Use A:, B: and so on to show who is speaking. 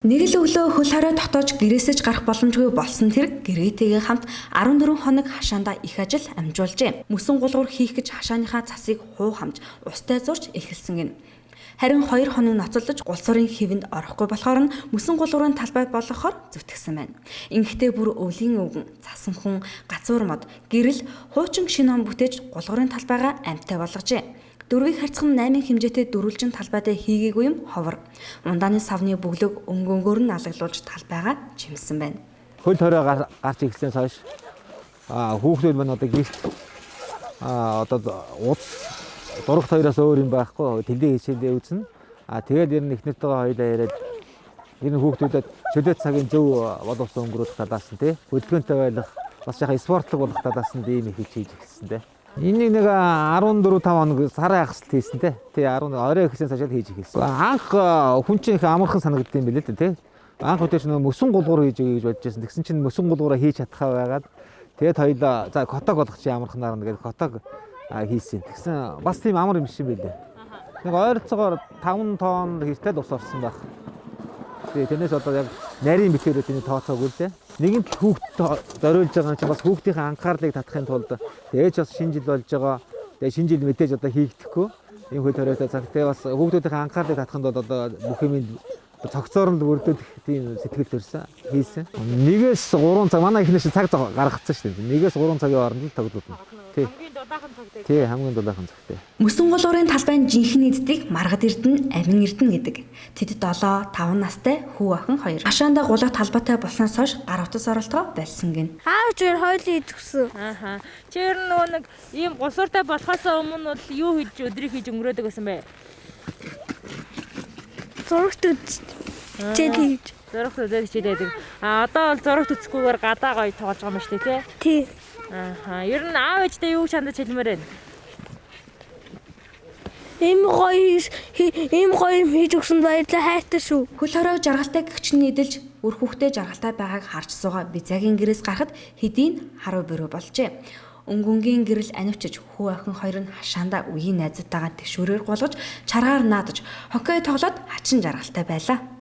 A: Нэг л өглөө хөл хорой дотоож гэрээсэж гарах боломжгүй болсон тэр гэрээтэйгээ хамт 14 хоног хашаандаа их ажил амжуулжээ. Мөсөн гулгуур хийх гэж хашааныхаа цасыг хуу хамж устай зурж эхэлсэн гин. Харин 2 хоног ноцолдож гулсуурын хэвэнд орохгүй болохоор нь мөсөн гулгуурын талбай болгохоор зүтгэсэн байна. Ингэхдээ бүр өвлийн өвгөн, цасан хүн, гацуур мод, гэрэл хуучин шинэ он бүтээж гулгуурын талбайгаа амьтаа болгожээ. Дөрвийг харьцан 8 хэмжээтэй дөрвөлжин талбайдаа хийгээгүй юм ховор. Ундааны савны бөглөг өнгөөнгөөр нь алаглуулж талбайгаа чимсэн байна.
B: Хөл хорой гарч ирснээс хойш хүүхдүүд маань одоо гэрт одоо удас дурагт хоёроос өөр юм байхгүй тэлээ хичээлээ үзнэ. Тэгээд ер нь их нэртэйгээ хоёлаа яриад ер нь хүүхдүүдэд чөлөө цагийн зөв боловсон өнгөрүүлэх талаас нь тий хөдөлгөөнтэй байх бас яхаа спортлог болох талаас нь ийм их хийж эхэлсэн тий. Энийг нэг 14-5 хоног сарын хагасд хийсэн тий. Тий 10 орой ихсэн цаашаа хийж эхэлсэн. Анх хүн чинь их амархан санагддаг юм билээ тий. Анх үдээч нэг мөсөн гулгуур хийж өгье гэж бодож байсан. Тэгсэн чинь мөсөн гулгуураа хийж чадхаа байгаад тэгээд хоёлаа за котог болгох чи амарханаар нэгээд котог хийсэн. Тэгсэн бас тийм амар юм шиг байлээ. Нэг ойролцоогоор 5 тонн хэртэй ус орсон байх. Тэгээ тэрнээс одоо яг нарийн битээрээ тэний тооцоогүй лээ. Нэгэн хүүхд зориулж байгаа чинь бас хүүхдийн анхаарлыг татахын тулд ээж бас шинэ жил болж байгаа. Тэгээ шинэ жил мэдээж одоо хийгдэхгүй. Энэ хөл хоройтой цагтээ бас хүүхдүүдийн анхаарлыг татахын тулд одоо бүх юм цогцоор нь бүрдүүлэх тийм сэтгэл төрсэн хийсэн. 1-3 цаг манай ихнээс цаг гаргацсан шүү дээ. 1-3 цагийн хооронд л тоглоно. Тий. Хамгийн дулаахан цаг дээ. Тий, хамгийн дулаахан цаг дээ.
A: Мөсөн гулуурын талбайн жинхэнэ эддийг маргад эрдэнэ, амин эрдэнэ гэдэг. Тэд 7-5 настай хүү охин хоёр. Хашаандаа гулах талбайтай болсноос хойш гар утас оролтгоо болсон гин.
C: Аав чинь хойлоо идэвсэн.
D: Чир нөгөө нэг ийм гусууртай болохоос өмнө бол юу хийж өдрийг хийж өнгөрөөдөг гэсэн бэ?
C: Зурагт үзээд хийж.
D: Зурагт үзээд хичээдэг. Одоо бол зурагт үзэхгүйгээр гадаа гоё тоглож байгаа юм шүү дээ,
C: тий?
D: Ер нь аав ээжтэй юу чандаж хэлмээр байна?
C: Ийм гоё хийж өгсөн баярлалаа хайртай шүү.
A: Хөл хорой жаргалтай гэгчний эдэлж үр хүүхдээ жаргалтай байгааг харж суугаа бизагийн гэрээс гарахад хэдийн харуу бөрөө болжээ. Өнгөнгийн гэрэл анивчиж хүү охин хоёр нь хашаандаа үеийн найзтайгаа тэшүүрээр голгож чаргаар наадаж хоккей тоглоод хачин жаргалтай байлаа.